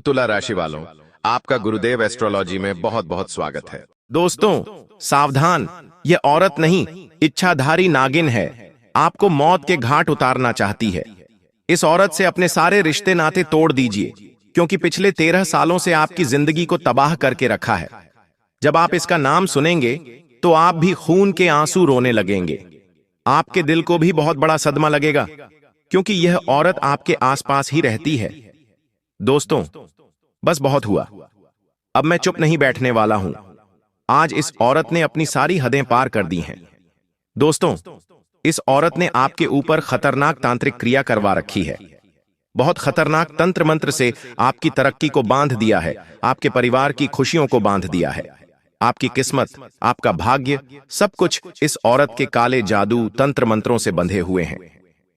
तो तुला राशि वालों, आपका गुरुदेव एस्ट्रोलॉजी में बहुत बहुत स्वागत है। दोस्तों सावधान, यह औरत नहीं, इच्छाधारी नागिन है। आपको मौत के घाट उतारना चाहती है। इस औरत से अपने सारे रिश्ते नाते तोड़ दीजिए, क्योंकि पिछले 13 सालों से आपकी जिंदगी को तबाह करके रखा है। जब आप इसका नाम सुनेंगे तो आप भी खून के आंसू रोने लगेंगे। आपके दिल को भी बहुत बड़ा सदमा लगेगा, क्योंकि यह औरत आपके आसपास ही रहती है। दोस्तों बस बहुत हुआ, अब मैं चुप नहीं बैठने वाला हूं। आज इस औरत ने अपनी सारी हदें पार कर दी हैं। दोस्तों, इस औरत ने आपके ऊपर खतरनाक तांत्रिक क्रिया करवा रखी है। बहुत खतरनाक तंत्र मंत्र से आपकी तरक्की को बांध दिया है, आपके परिवार की खुशियों को बांध दिया है। आपकी किस्मत, आपका भाग्य, सब कुछ इस औरत के काले जादू तंत्र मंत्रों से बंधे हुए हैं।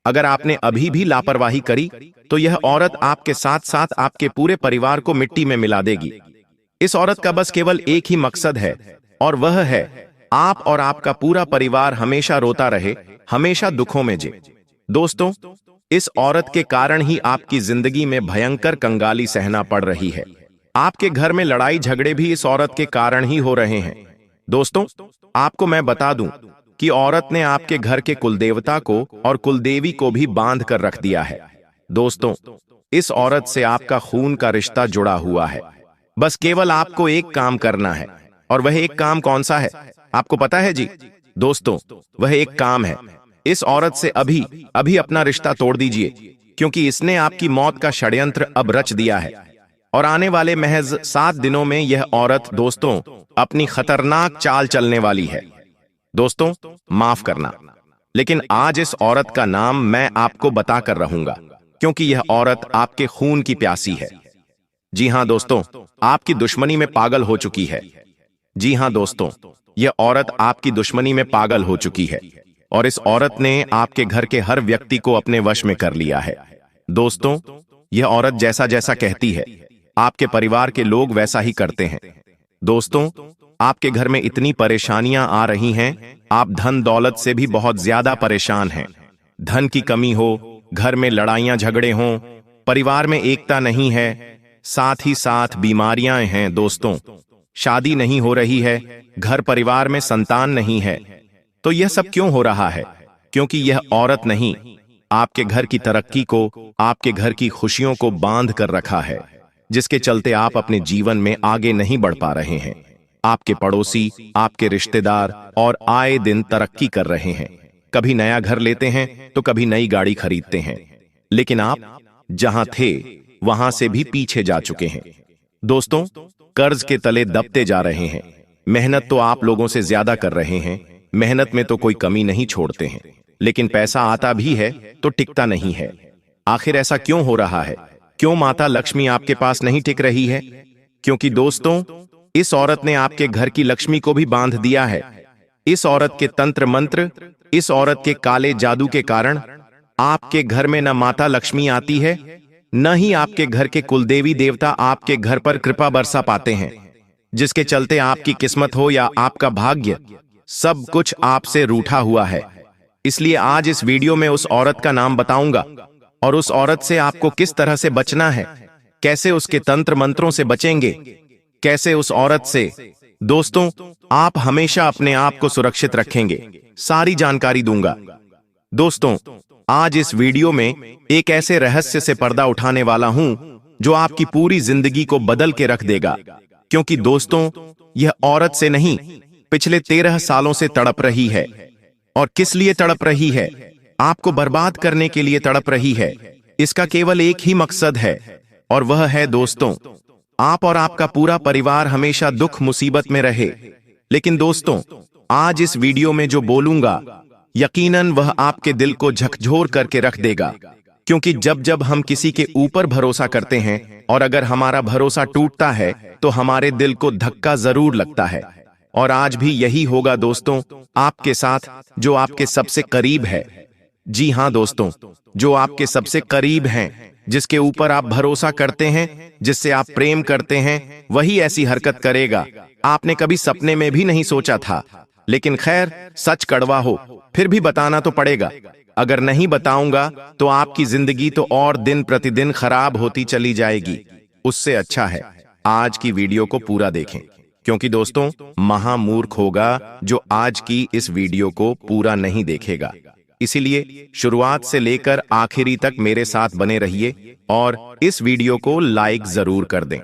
अगर आपने अभी भी लापरवाही करी तो यह औरत आपके साथ साथ आपके पूरे परिवार को मिट्टी में मिला देगी। इस औरत का बस केवल एक ही मकसद है, और वह है आप और आपका पूरा परिवार हमेशा रोता रहे, हमेशा दुखों में जिए। दोस्तों, इस औरत के कारण ही आपकी जिंदगी में भयंकर कंगाली सहना पड़ रही है। आपके घर में लड़ाई झगड़े भी इस औरत के कारण ही हो रहे हैं। दोस्तों, आपको मैं बता दूं कि औरत ने आपके घर के कुलदेवता को और कुलदेवी को भी बांध कर रख दिया है। दोस्तों, इस औरत से आपका खून का रिश्ता जुड़ा हुआ है। बस केवल आपको एक काम करना है, और वह एक काम कौन सा है आपको पता है जी? दोस्तों, वह एक काम है, इस औरत से अभी अभी अपना रिश्ता तोड़ दीजिए, क्योंकि इसने आपकी मौत का षड्यंत्र अब रच दिया है। और आने वाले महज 7 दिनों में यह औरत दोस्तों अपनी खतरनाक चाल चलने वाली है। दोस्तों माफ करना, लेकिन आज इस औरत का नाम मैं आपको बताकर रहूंगा, क्योंकि यह औरत आपके खून की प्यासी है। जी हां दोस्तों, आपकी दुश्मनी में पागल हो चुकी है। जी हां दोस्तों, यह औरत आपकी दुश्मनी में पागल हो चुकी है, और इस औरत ने आपके घर के हर व्यक्ति को अपने वश में कर लिया है। दोस्तों, यह औरत जैसा जैसा कहती है, आपके परिवार के लोग वैसा ही करते हैं। दोस्तों, आपके घर में इतनी परेशानियां आ रही हैं, आप धन दौलत से भी बहुत ज्यादा परेशान हैं। धन की कमी हो, घर में लड़ाइयां झगड़े हों, परिवार में एकता नहीं है, साथ ही साथ बीमारियां हैं। दोस्तों, शादी नहीं हो रही है, घर परिवार में संतान नहीं है। तो यह सब क्यों हो रहा है? क्योंकि यह औरत नहीं, आपके घर की तरक्की को, आपके घर की खुशियों को बांध कर रखा है, जिसके चलते आप अपने जीवन में आगे नहीं बढ़ पा रहे हैं। आपके पड़ोसी, आपके रिश्तेदार और आए दिन तरक्की कर रहे हैं। कभी नया घर लेते हैं तो कभी नई गाड़ी खरीदते हैं, लेकिन आप जहां थे वहां से भी पीछे जा चुके हैं। दोस्तों, कर्ज के तले दबते जा रहे हैं। मेहनत तो आप लोगों से ज्यादा कर रहे हैं, मेहनत में तो कोई कमी नहीं छोड़ते हैं, लेकिन पैसा आता भी है तो टिकता नहीं है। आखिर ऐसा क्यों हो रहा है? क्यों माता लक्ष्मी आपके पास नहीं टिक रही है? क्योंकि दोस्तों, इस औरत ने आपके घर की लक्ष्मी को भी बांध दिया है। इस औरत के तंत्र मंत्र, इस औरत के काले जादू के कारण आपके घर में न माता लक्ष्मी आती है, न ही आपके घर के कुलदेवी देवता आपके घर पर कृपा बरसा पाते हैं, जिसके चलते आपकी किस्मत हो या आपका भाग्य, सब कुछ आपसे रूठा हुआ है। इसलिए आज इस वीडियो में उस औरत का नाम बताऊंगा, और उस औरत से आपको किस तरह से बचना है, कैसे उसके तंत्र मंत्रों से बचेंगे, कैसे उस औरत से दोस्तों आप हमेशा अपने आप को सुरक्षित रखेंगे, सारी जानकारी दूंगा। दोस्तों, आज इस वीडियो में एक ऐसे रहस्य से पर्दा उठाने वाला हूं जो आपकी पूरी जिंदगी को बदल के रख देगा। क्योंकि दोस्तों, यह औरत से नहीं, पिछले 13 सालों से तड़प रही है। और किस लिए तड़प रही है? आपको बर्बाद करने के लिए तड़प रही है। इसका केवल एक ही मकसद है, और वह है दोस्तों, आप और आपका पूरा परिवार हमेशा दुख मुसीबत में रहे। लेकिन दोस्तों, आज इस वीडियो में जो बोलूंगा, यकीनन वह आपके दिल को झकझोर करके रख देगा। क्योंकि जब जब हम किसी के ऊपर भरोसा करते हैं, और अगर हमारा भरोसा टूटता है तो हमारे दिल को धक्का जरूर लगता है। और आज भी यही होगा दोस्तों आपके साथ, जो आपके सबसे करीब है। जी हां दोस्तों, जो आपके सबसे करीब हैं, जिसके ऊपर आप भरोसा करते हैं, जिससे आप प्रेम करते हैं, वही ऐसी हरकत करेगा। आपने कभी सपने में भी नहीं सोचा था। लेकिन खैर, सच कड़वा हो फिर भी बताना तो पड़ेगा। अगर नहीं बताऊंगा तो आपकी जिंदगी तो और दिन प्रतिदिन खराब होती चली जाएगी। उससे अच्छा है आज की वीडियो को पूरा देखें, क्योंकि दोस्तों महामूर्ख होगा जो आज की इस वीडियो को पूरा नहीं देखेगा। इसीलिए शुरुआत से लेकर आखिरी तक मेरे साथ बने रहिए और इस वीडियो को लाइक जरूर कर दें।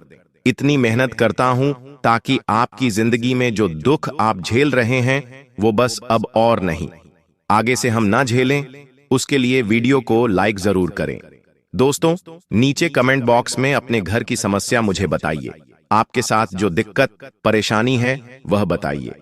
इतनी मेहनत करता हूं ताकि आपकी जिंदगी में जो दुख आप झेल रहे हैं वो बस अब और नहीं, आगे से हम ना झेलें, उसके लिए वीडियो को लाइक जरूर करें। दोस्तों नीचे कमेंट बॉक्स में अपने घर की समस्या मुझे बताइए, आपके साथ जो दिक्कत परेशानी है वह बताइए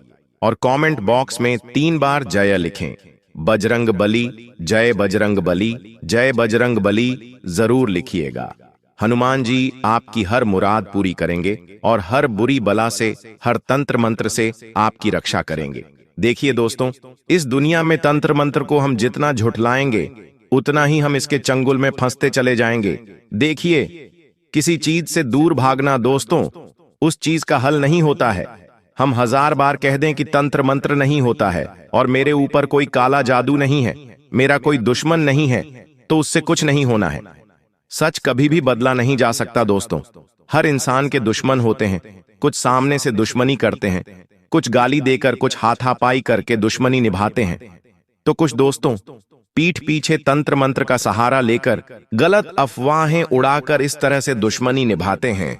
और कमेंट बॉक्स में 3 बार जय लिखें। बजरंग बली, जय बजरंग बली, जय बजरंग बली जरूर लिखिएगा। हनुमान जी आपकी हर मुराद पूरी करेंगे और हर बुरी बला से, हर तंत्र मंत्र से आपकी रक्षा करेंगे। देखिए दोस्तों, इस दुनिया में तंत्र मंत्र को हम जितना झुठलाएंगे उतना ही हम इसके चंगुल में फंसते चले जाएंगे। देखिए, किसी चीज से दूर भागना दोस्तों उस चीज का हल नहीं होता है। हम 1000 बार कह दें कि तंत्र मंत्र नहीं होता है और मेरे ऊपर कोई काला जादू नहीं है, मेरा कोई दुश्मन नहीं है, तो उससे कुछ नहीं होना है। सच कभी भी बदला नहीं जा सकता दोस्तों। हर इंसान के दुश्मन होते हैं, कुछ सामने से दुश्मनी करते हैं, कुछ गाली देकर, कुछ हाथापाई करके दुश्मनी निभाते हैं, तो कुछ दोस्तों पीठ पीछे तंत्र मंत्र का सहारा लेकर गलत अफवाहें उड़ाकर इस तरह से दुश्मनी निभाते हैं।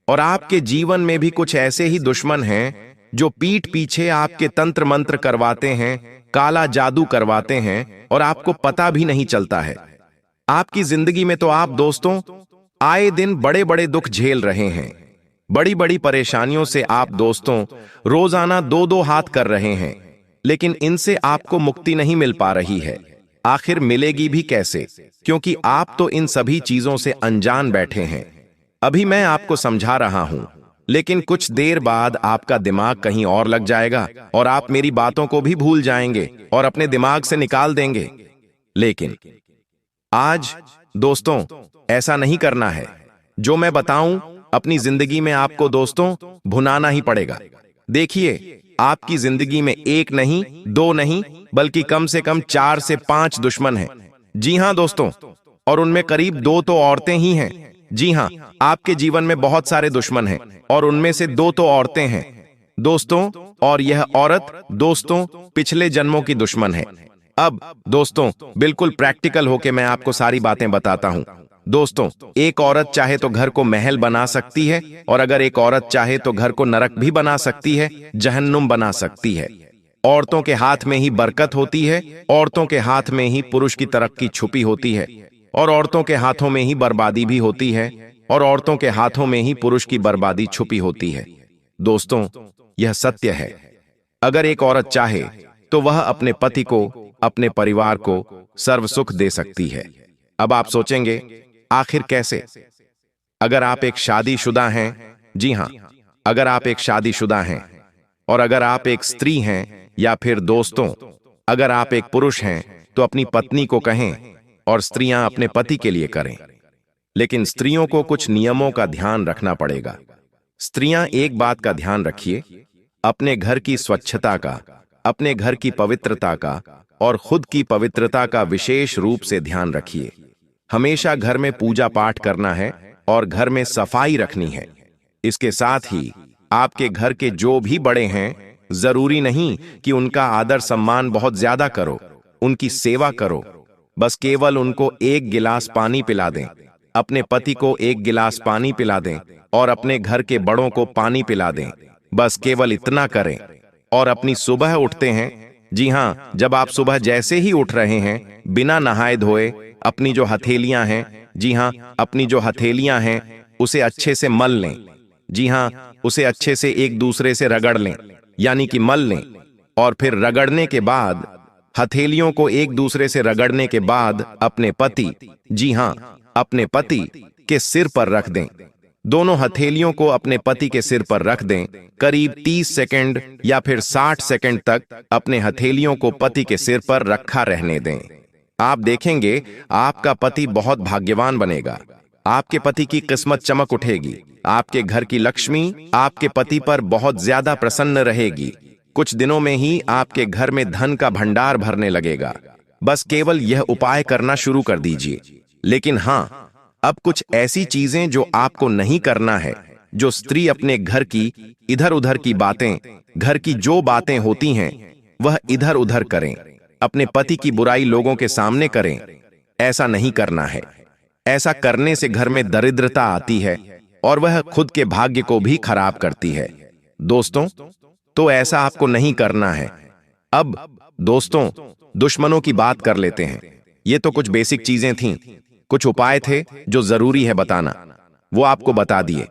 और आपके जीवन में भी कुछ ऐसे ही दुश्मन हैं जो पीठ पीछे आपके तंत्र मंत्र करवाते हैं, काला जादू करवाते हैं और आपको पता भी नहीं चलता है। आपकी जिंदगी में तो आप दोस्तों आए दिन बड़े बड़े दुख झेल रहे हैं, बड़ी बड़ी परेशानियों से आप दोस्तों रोजाना 2-2 हाथ कर रहे हैं, लेकिन इनसे आपको मुक्ति नहीं मिल पा रही है। आखिर मिलेगी भी कैसे, क्योंकि आप तो इन सभी चीजों से अनजान बैठे हैं। अभी मैं आपको समझा रहा हूं, लेकिन कुछ देर बाद आपका दिमाग कहीं और लग जाएगा और आप मेरी बातों को भी भूल जाएंगे और अपने दिमाग से निकाल देंगे। लेकिन आज दोस्तों ऐसा नहीं करना है। जो मैं बताऊं अपनी जिंदगी में आपको दोस्तों भुनाना ही पड़ेगा। देखिए, आपकी जिंदगी में 1 नहीं, 2 नहीं, बल्कि कम से कम 4 से 5 दुश्मन हैं। जी हां दोस्तों, और उनमें करीब 2 तो औरतें ही हैं। जी हां, आपके जीवन में बहुत सारे दुश्मन हैं और उनमें से 2 तो औरतें हैं दोस्तों, और यह औरत दोस्तों पिछले जन्मों की दुश्मन है। अब दोस्तों बिल्कुल प्रैक्टिकल होके मैं आपको सारी बातें बताता हूं। दोस्तों, एक औरत चाहे तो घर को महल बना सकती है, और अगर एक औरत चाहे तो घर को नरक भी बना सकती है, जहन्नुम बना सकती है। औरतों के हाथ में ही बरकत होती है, औरतों के हाथ में ही पुरुष की तरक्की छुपी होती है, और औरतों के हाथों में ही बर्बादी भी होती है, और औरतों के हाथों में ही पुरुष की बर्बादी छुपी होती है। दोस्तों यह सत्य है। अगर एक औरत चाहे तो वह अपने पति को, अपने परिवार को सर्व सुख दे सकती है। अब आप सोचेंगे आखिर कैसे? अगर आप एक शादीशुदा हैं, जी हां, अगर आप एक शादीशुदा हैं, और अगर आप एक स्त्री हैं, या फिर दोस्तों अगर आप एक पुरुष हैं, तो अपनी पत्नी को कहें और स्त्रियां अपने पति के लिए करें। लेकिन स्त्रियों को कुछ नियमों का ध्यान रखना पड़ेगा। स्त्रियां एक बात का ध्यान रखिए, अपने घर की स्वच्छता का, अपने घर की पवित्रता का और खुद की पवित्रता का विशेष रूप से ध्यान रखिए। हमेशा घर में पूजा पाठ करना है और घर में सफाई रखनी है। इसके साथ ही आपके घर के जो भी बड़े हैं, जरूरी नहीं कि उनका आदर सम्मान बहुत ज्यादा करो, उनकी सेवा करो, बस केवल उनको 1 गिलास पानी पिला दें। अपने पति को 1 गिलास पानी पिला दें और अपने घर के बड़ों को पानी पिला दें, बस केवल इतना करें। और अपनी सुबह उठते हैं, जी हां, जब आप सुबह जैसे ही उठ रहे हैं, बिना नहाए धोए अपनी जो हथेलियां हैं, जी हां, अपनी जो हथेलियां हैं उसे अच्छे से मल लें। जी हां, उसे अच्छे से एक दूसरे से रगड़ लें, यानी कि मल लें। और फिर रगड़ने के बाद, हथेलियों को एक दूसरे से रगड़ने के बाद अपने पति, जी हां, अपने पति के सिर पर रख दें। दोनों हथेलियों को अपने पति के सिर पर रख दें। करीब 30 सेकंड या फिर 60 सेकंड तक अपने हथेलियों को पति के सिर पर रखा रहने दें। आप देखेंगे आपका पति बहुत भाग्यवान बनेगा। आपके पति की किस्मत चमक उठेगी। आपके घर की लक्ष्मी आपके पति पर बहुत ज्यादा प्रसन्न रहेगी। कुछ दिनों में ही आपके घर में धन का भंडार भरने लगेगा। बस केवल यह उपाय करना शुरू कर दीजिए। लेकिन हां, अब कुछ ऐसी चीजें जो आपको नहीं करना है, जो स्त्री अपने घर की इधर उधर की बातें, घर की जो बातें होती हैं वह इधर उधर करें, अपने पति की बुराई लोगों के सामने करें। ऐसा नहीं करना है। ऐसा करने से घर में दरिद्रता आती है और वह खुद के भाग्य को भी खराब करती है दोस्तों। तो ऐसा आपको नहीं करना है। अब दोस्तों, दुश्मनों की बात कर लेते हैं। ये तो कुछ बेसिक चीजें थीं, कुछ उपाय थे जो जरूरी है बताना, वो आपको बता दिए।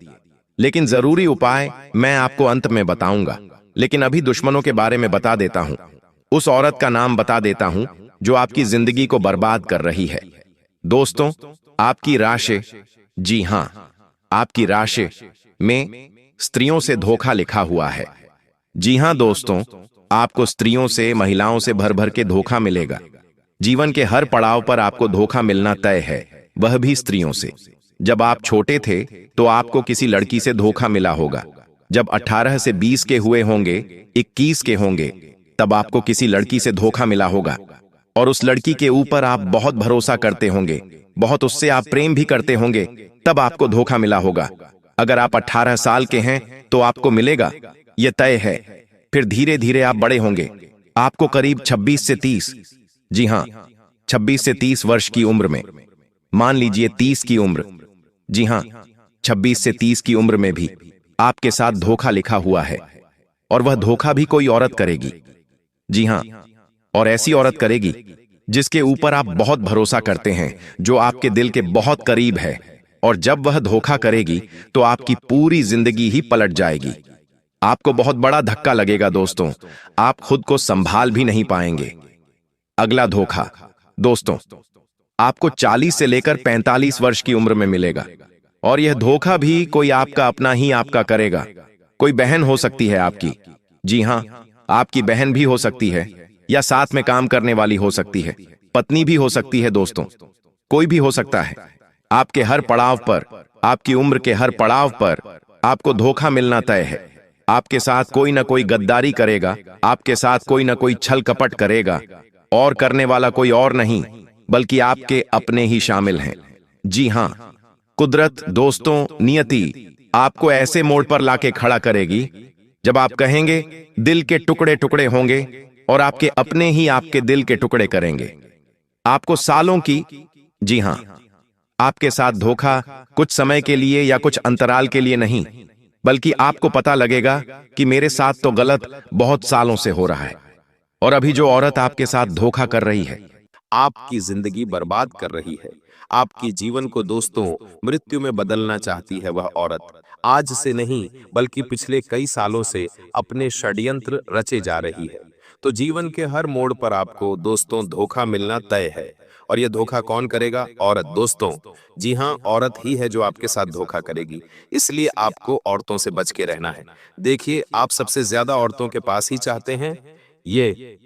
लेकिन जरूरी उपाय मैं आपको अंत में बताऊंगा। लेकिन अभी दुश्मनों के बारे में बता देता हूं। उस औरत का नाम बता देता हूं जो आपकी जिंदगी को बर्बाद कर रही है। दोस्तों, आपकी राशि, जी हां, आपकी राशि में स्त्रियों से धोखा लिखा हुआ है। जी हां दोस्तों, आपको स्त्रियों से, महिलाओं से भर भर के धोखा मिलेगा। जीवन के हर पड़ाव पर आपको धोखा मिलना तय है, वह भी स्त्रियों से। जब आप छोटे थे तो आपको किसी लड़की से धोखा मिला होगा। जब 18 से 20 के हुए होंगे, 21 के होंगे, तब आपको किसी लड़की से धोखा मिला होगा और उस लड़की के ऊपर आप बहुत भरोसा करते होंगे, बहुत उससे आप प्रेम भी करते होंगे, तब आपको धोखा मिला होगा। अगर आप 18 साल के हैं तो आपको मिलेगा, यह तय है। फिर धीरे धीरे आप बड़े होंगे, आपको करीब 26 से 30, जी हां, 26 से 30 वर्ष की उम्र में, मान लीजिए 30 की उम्र, जी हां, 26 से 30 की उम्र में भी आपके साथ धोखा लिखा हुआ है। और वह धोखा भी कोई औरत करेगी, जी हां, और ऐसी औरत करेगी जिसके ऊपर आप बहुत भरोसा करते हैं, जो आपके दिल के बहुत करीब है। और जब वह धोखा करेगी तो आपकी पूरी जिंदगी ही पलट जाएगी। आपको बहुत बड़ा धक्का लगेगा दोस्तों, आप खुद को संभाल भी नहीं पाएंगे। अगला धोखा दोस्तों, आपको 40 से लेकर 45 वर्ष की उम्र में मिलेगा और यह धोखा भी कोई आपका अपना ही आपका करेगा। कोई बहन हो सकती है आपकी, जी हां, आपकी बहन भी हो सकती है, या साथ में काम करने वाली हो सकती है, पत्नी भी हो सकती है दोस्तों, कोई भी हो सकता है। आपके हर पड़ाव पर, आपकी उम्र के हर पड़ाव पर आपको धोखा मिलना तय है। आपके साथ कोई ना कोई गद्दारी करेगा, आपके साथ कोई ना कोई छल कपट करेगा, और करने वाला कोई और नहीं बल्कि आपके अपने ही शामिल हैं। जी हां, कुदरत दोस्तों, नियति आपको ऐसे मोड़ पर लाके खड़ा करेगी जब आप कहेंगे दिल के टुकड़े टुकड़े होंगे, और आपके अपने ही आपके दिल के टुकड़े करेंगे। आपको सालों की, जी हां, आपके साथ धोखा कुछ समय के लिए या कुछ अंतराल के लिए नहीं, बल्कि आपको पता लगेगा कि मेरे साथ तो गलत बहुत सालों से हो रहा है। और अभी जो औरत आपके साथ धोखा कर रही है, आपकी जिंदगी बर्बाद कर रही है, आपकी जीवन को दोस्तों मृत्यु में बदलना चाहती है, वह औरत आज से नहीं बल्कि पिछले कई सालों से अपने षड्यंत्र रचे जा रही है। तो जीवन के हर मोड़ पर आपको दोस्तों धोखा मिलना तय है। और यह धोखा कौन करेगा? औरत दोस्तों। जी हाँ, औरत ही है जो आपके साथ धोखा करेगी। इसलिए आपको औरतों से बच के रहना है। देखिए, आप सबसे ज्यादा औरतों के पास ही चाहते हैं ये।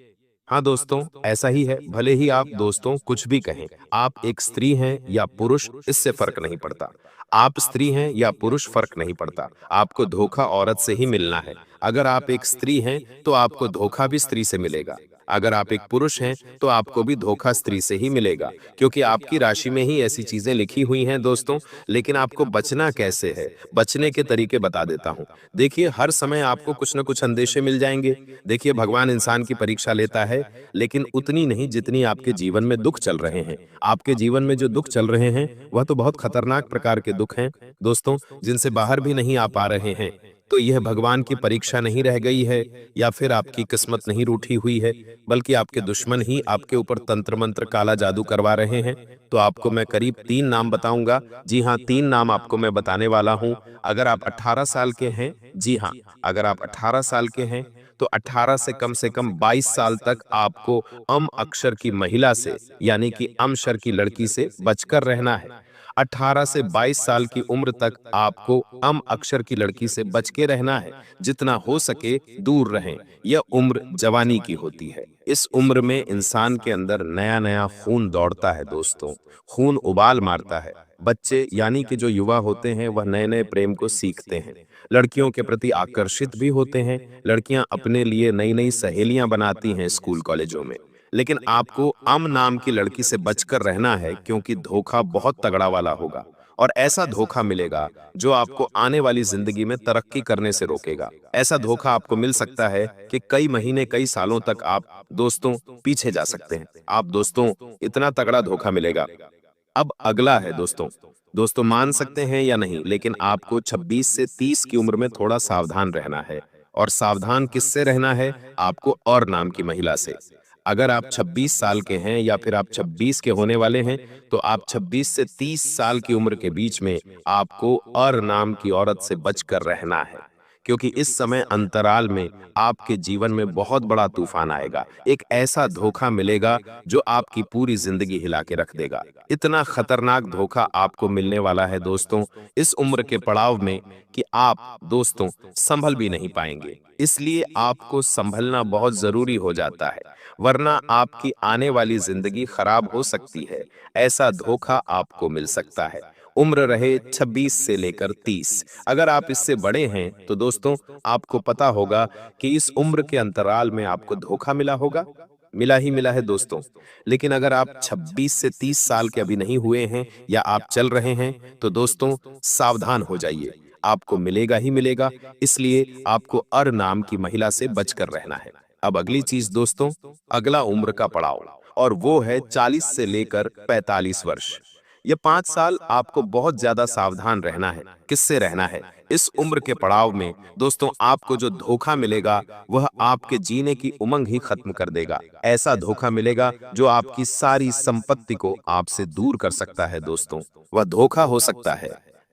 हाँ दोस्तों, ऐसा ही है। भले ही आप दोस्तों कुछ भी कहें, आप एक स्त्री हैं या पुरुष, इससे फर्क नहीं पड़ता। आप स्त्री हैं या पुरुष, फर्क नहीं पड़ता। आपको धोखा औरत से ही मिलना है। अगर आप एक स्त्री हैं तो आपको धोखा भी स्त्री से मिलेगा। अगर आप एक पुरुष हैं तो आपको भी धोखा स्त्री से ही मिलेगा, क्योंकि आपकी राशि में ही ऐसी चीजें लिखी हुई हैं दोस्तों। लेकिन आपको बचना कैसे है, बचने के तरीके बता देता हूं। देखिए, हर समय आपको कुछ न कुछ अंदेशे मिल जाएंगे। देखिए, भगवान इंसान की परीक्षा लेता है, लेकिन उतनी नहीं जितनी आपके जीवन में दुख चल रहे हैं। आपके जीवन में जो दुख चल रहे हैं वह तो बहुत खतरनाक प्रकार के दुख हैं दोस्तों, जिनसे बाहर भी नहीं आ पा रहे हैं। तो यह भगवान की परीक्षा नहीं रह गई है, या फिर आपकी किस्मत नहीं रूठी हुई है, बल्कि आपके दुश्मन ही आपके ऊपर तंत्र मंत्र काला जादू करवा रहे हैं। तो आपको मैं करीब 3 नाम बताऊंगा। जी हाँ, 3 नाम आपको मैं बताने वाला हूं। अगर आप 18 साल के हैं, जी हाँ, अगर आप 18 साल के हैं तो 18 से कम 22 साल तक आपको अम अक्षर की महिला से, यानी कि अमशर की लड़की से बचकर रहना है। 18 से 22 साल की उम्र तक आपको अम अक्षर की लड़की से बच के रहना है। जितना हो सके दूर रहें। यह उम्र जवानी की होती है। इस उम्र में इंसान के अंदर नया नया खून दौड़ता है दोस्तों, खून उबाल मारता है। बच्चे यानी कि जो युवा होते हैं वह नए नए प्रेम को सीखते हैं, लड़कियों के प्रति आकर्षित भी होते हैं। लड़कियां अपने लिए नई नई सहेलियां बनाती हैं स्कूल कॉलेजों में। लेकिन आपको अम नाम की लड़की से बचकर रहना है, क्योंकि धोखा बहुत तगड़ा वाला होगा। और ऐसा धोखा मिलेगा जो आपको आने वाली जिंदगी में तरक्की करने से रोकेगा। ऐसा धोखा आपको मिल सकता है कि कई महीने कई सालों तक आप दोस्तों पीछे जा सकते हैं। आप दोस्तों इतना तगड़ा धोखा मिलेगा। अब अगला है दोस्तों, दोस्तों मान सकते हैं या नहीं, लेकिन आपको 26 से 30 की उम्र में थोड़ा सावधान रहना है। और सावधान किससे रहना है? आपको और नाम की महिला से। अगर आप 26 साल के हैं या फिर आप 26 के होने वाले हैं, तो आप 26 से 30 साल की उम्र के बीच में आपको और नाम की औरत से बचकर रहना है, क्योंकि इस समय अंतराल में आपके जीवन में बहुत बड़ा तूफान आएगा। एक ऐसा धोखा मिलेगा जो आपकी पूरी जिंदगी हिला के रख देगा। इतना खतरनाक धोखा आपको मिलने वाला है दोस्तों इस उम्र के पड़ाव में कि आप दोस्तों संभल भी नहीं पाएंगे। इसलिए आपको संभलना बहुत जरूरी हो जाता है, वरना आपकी आने वाली जिंदगी खराब हो सकती है। ऐसा धोखा आपको मिल सकता है। उम्र रहे 26 से लेकर 30। अगर आप इससे बड़े हैं तो दोस्तों आपको पता होगा कि इस उम्र के अंतराल में आपको धोखा मिला होगा, मिला ही मिला है दोस्तों। लेकिन अगर आप 26 से 30 साल के अभी नहीं हुए हैं या आप चल रहे हैं, तो दोस्तों सावधान हो जाइए, आपको मिलेगा ही मिलेगा। इसलिए आपको अर नाम की महिला से बचकर रहना है। अब अगली चीज दोस्तों, अगला उम्र का पड़ाव, और वो है 40 से लेकर 45 वर्ष। ये 5 साल आपको बहुत ज्यादा सावधान रहना है। किससे रहना है? इस उम्र के पड़ाव में दोस्तों आपको जो धोखा मिलेगा वह आपके जीने की उमंग ही खत्म कर देगा। ऐसा धोखा मिलेगा जो आपकी सारी संपत्ति को आपसे दूर कर सकता है दोस्तों। वह धोखा हो सकता है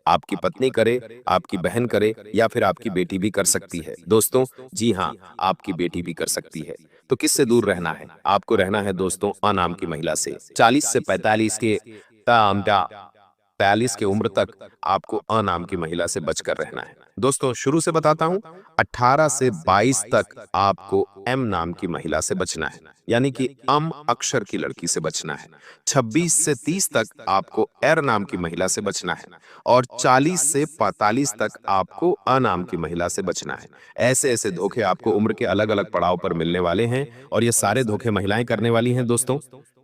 आपकी पत्नी करे, आपकी बहन करे, या फिर आपकी बेटी भी कर सकती है दोस्तों। जी हाँ, आपकी बेटी भी कर सकती है। तो किससे दूर रहना है? आपको रहना है दोस्तों अनाम की महिला से। 40 से 45 के 45 की उम्र तक आपको अनाम की महिला से बचकर रहना है दोस्तों। शुरू से बताता हूं, 18 से 22 तक आपको एम नाम की महिला से बचना है, यानी कि अम अक्षर की लड़की से बचना है। 26 से 30 तक आपको एर नाम की महिला से बचना है, और 40 से 45 तक आपको अ नाम की महिला से बचना है। ऐसे ऐसे धोखे आपको उम्र के अलग अलग पड़ाव पर मिलने वाले हैं, और ये सारे धोखे महिलाएं करने वाली हैं दोस्तों।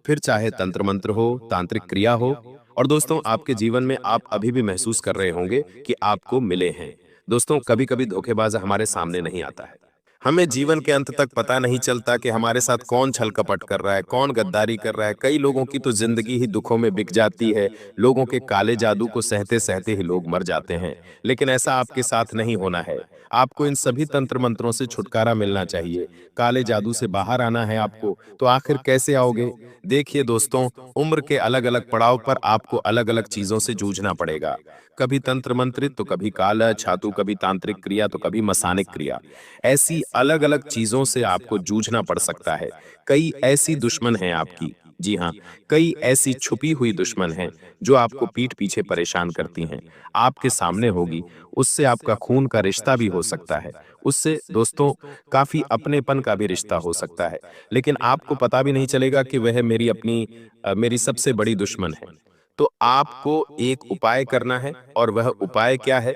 फिर चाहे तंत्र मंत्र हो, तांत्रिक क्रिया हो, और दोस्तों आपके जीवन में आप अभी भी महसूस कर रहे होंगे कि आपको मिले हैं। दोस्तों कभी कभी धोखेबाज हमारे सामने नहीं आता है। हमें जीवन के अंत तक पता नहीं चलता कि हमारे साथ कौन छल कपट कर रहा है, कौन गद्दारी कर रहा है। कई लोगों की तो जिंदगी ही दुखों में बिक जाती है। लोगों के काले जादू को सहते सहते ही लोग मर जाते हैं। लेकिन ऐसा आपके साथ नहीं होना है। आपको इन सभी तंत्र मंत्रों से छुटकारा मिलना चाहिए। काले जादू से बाहर आना है आपको, तो आखिर कैसे आओगे? देखिए दोस्तों, उम्र के अलग अलग पड़ाव पर आपको अलग अलग चीजों से जूझना पड़ेगा। कभी तंत्र मंत्रित, तो कभी काला छातु, कभी तांत्रिक क्रिया, तो कभी मसानिक क्रिया। ऐसी अलग अलग चीजों से आपको जूझना पड़ सकता है। कई ऐसी दुश्मन हैं आपकी, जी हाँ, कई ऐसी छुपी हुई दुश्मन हैं जो आपको पीठ पीछे परेशान करती हैं। आपके सामने होगी, उससे आपका खून का रिश्ता भी हो सकता है। उससे दोस्तों काफी अपनेपन का भी रिश्ता हो सकता है, लेकिन आपको पता भी नहीं चलेगा कि वह मेरी सबसे बड़ी दुश्मन है। तो आपको एक उपाय करना है, और वह उपाय क्या है?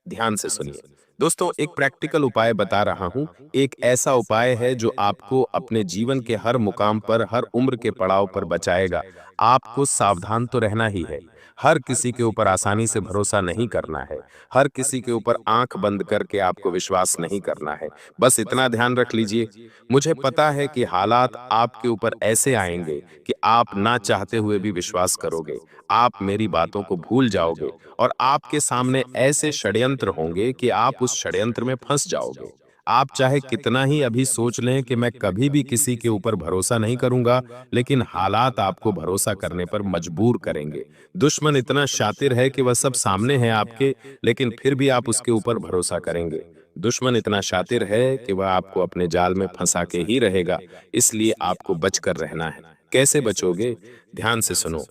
ध्यान से सुनिए दोस्तों, एक प्रैक्टिकल उपाय बता रहा हूं। एक ऐसा उपाय है जो आपको अपने जीवन के हर मुकाम पर, हर उम्र के पड़ाव पर बचाएगा। आपको सावधान तो रहना ही है। हर किसी के ऊपर आसानी से भरोसा नहीं करना है। हर किसी के ऊपर आंख बंद करके आपको विश्वास नहीं करना है। बस इतना ध्यान रख लीजिए, मुझे पता है कि हालात आपके ऊपर ऐसे आएंगे कि आप ना चाहते हुए भी विश्वास करोगे। आप मेरी बातों को भूल जाओगे, और आपके सामने ऐसे षड्यंत्र होंगे कि आप उस षड्यंत्र में फंस जाओगे। आप चाहे कितना ही अभी सोच लें कि मैं कभी भी किसी के ऊपर भरोसा नहीं करूंगा, लेकिन हालात आपको भरोसा करने पर मजबूर करेंगे। दुश्मन इतना शातिर है कि वह सब सामने है आपके, लेकिन फिर भी आप उसके ऊपर भरोसा करेंगे। दुश्मन इतना शातिर है कि वह आपको अपने जाल में फंसा के ही रहेगा। इसलिए आपको बचकर रहना है। कैसे बचोगे? ध्यान से सुनो।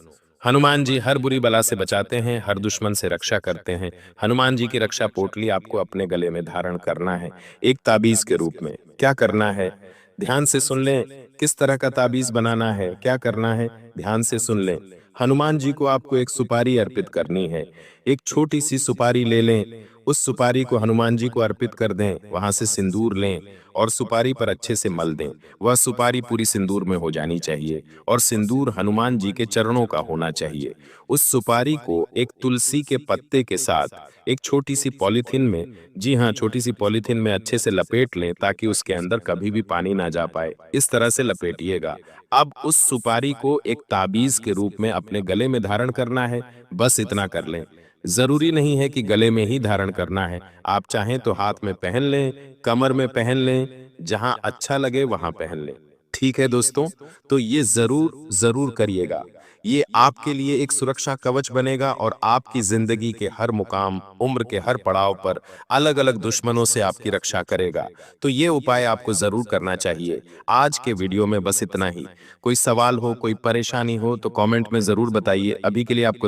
हनुमान जी हर बुरी बला से बचाते हैं, हर दुश्मन से रक्षा करते हैं। हनुमान जी की रक्षा पोटली आपको अपने गले में धारण करना है, एक ताबीज के रूप में। क्या करना है? ध्यान से सुन लें। किस तरह का ताबीज बनाना है, क्या करना है, ध्यान से सुन लें। हनुमान जी को आपको एक सुपारी अर्पित करनी है। एक छोटी सी सुपारी ले लें, उस सुपारी को हनुमान जी को अर्पित कर दें, वहां से सिंदूर लें और सुपारी पर अच्छे से मल दें। वह सुपारी पूरी सिंदूर में हो जानी चाहिए और सिंदूर हनुमान जी के चरणों का होना चाहिए। उस सुपारी को एक तुलसी के पत्ते के साथ एक छोटी सी पॉलीथीन में, जी हाँ, छोटी सी पॉलीथीन में अच्छे से लपेट लें ताकि उसके अंदर कभी भी पानी ना जा पाए। इस तरह से लपेटिएगा। अब उस सुपारी को एक ताबीज के रूप में अपने गले में धारण करना है, बस इतना कर लें। जरूरी नहीं है कि गले में ही धारण करना है, आप चाहें तो हाथ में पहन लें, कमर में पहन लें, जहां अच्छा लगे वहां पहन लें। ठीक है दोस्तों, तो ये जरूर जरूर करिएगा। ये आपके लिए एक सुरक्षा कवच बनेगा और आपकी जिंदगी के हर मुकाम, उम्र के हर पड़ाव पर अलग अलग दुश्मनों से आपकी रक्षा करेगा। तो ये उपाय आपको जरूर करना चाहिए। आज के वीडियो में बस इतना ही। कोई सवाल हो, कोई परेशानी हो तो कमेंट में जरूर बताइए। अभी के लिए आपको